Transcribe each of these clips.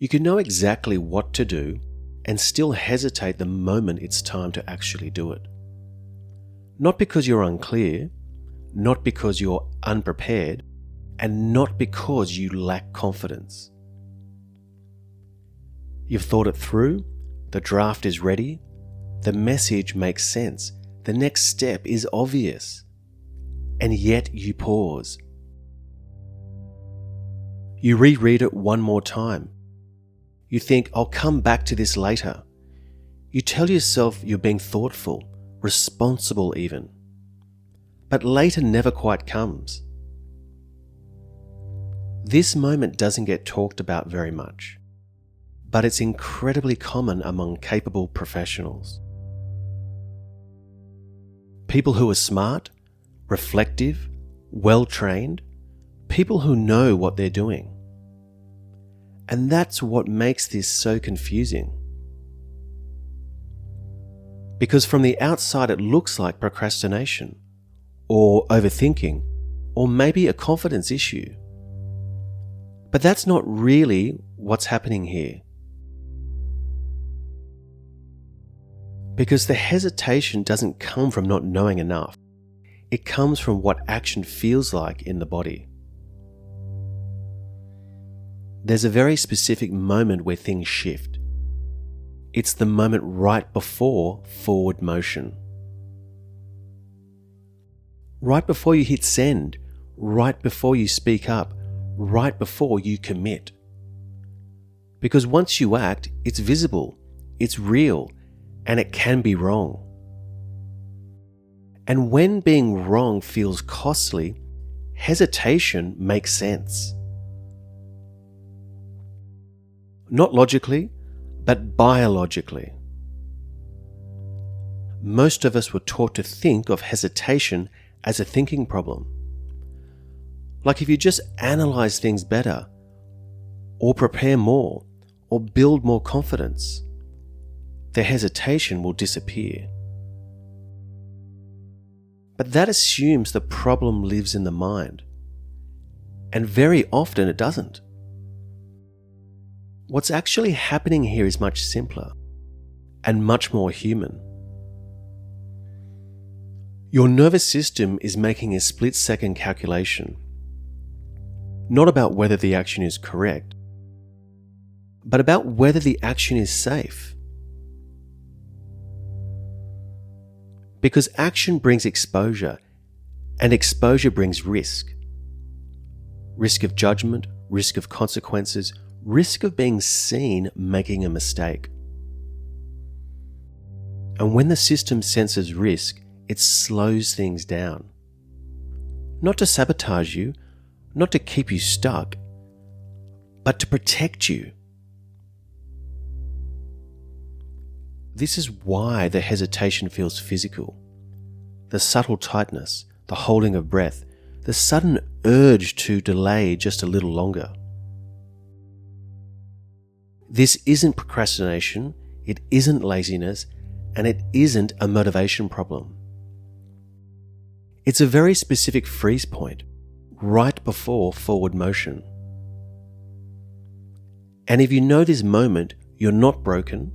You can know exactly what to do and still hesitate the moment it's time to actually do it. Not because you're unclear, not because you're unprepared, and not because you lack confidence. You've thought it through, the draft is ready, the message makes sense, the next step is obvious, and yet you pause. You reread it one more time. You think, I'll come back to this later. You tell yourself you're being thoughtful, responsible even. But later never quite comes. This moment doesn't get talked about very much, but it's incredibly common among capable professionals. People who are smart, reflective, well-trained, people who know what they're doing. And that's what makes this so confusing. Because from the outside it looks like procrastination, or overthinking, or maybe a confidence issue. But that's not really what's happening here. Because the hesitation doesn't come from not knowing enough. It comes from what action feels like in the body. There's a very specific moment where things shift. It's the moment right before forward motion. Right before you hit send, right before you speak up, right before you commit. Because once you act, it's visible, it's real, and it can be wrong. And when being wrong feels costly, hesitation makes sense. Not logically, but biologically. Most of us were taught to think of hesitation as a thinking problem. Like if you just analyze things better, or prepare more, or build more confidence, the hesitation will disappear. But that assumes the problem lives in the mind, and very often it doesn't. What's actually happening here is much simpler and much more human. Your nervous system is making a split-second calculation, not about whether the action is correct, but about whether the action is safe. Because action brings exposure, and exposure brings risk. Risk of judgment, risk of consequences, risk of being seen making a mistake. And when the system senses risk, it slows things down. Not to sabotage you, not to keep you stuck, but to protect you. This is why the hesitation feels physical. The subtle tightness, the holding of breath, the sudden urge to delay just a little longer. This isn't procrastination, it isn't laziness, and it isn't a motivation problem. It's a very specific freeze point, right before forward motion. And if you know this moment, you're not broken,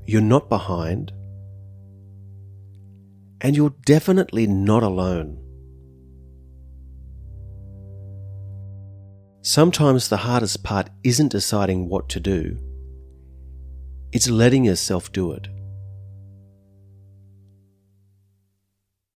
you're not behind, and you're definitely not alone. Sometimes the hardest part isn't deciding what to do, it's letting yourself do it.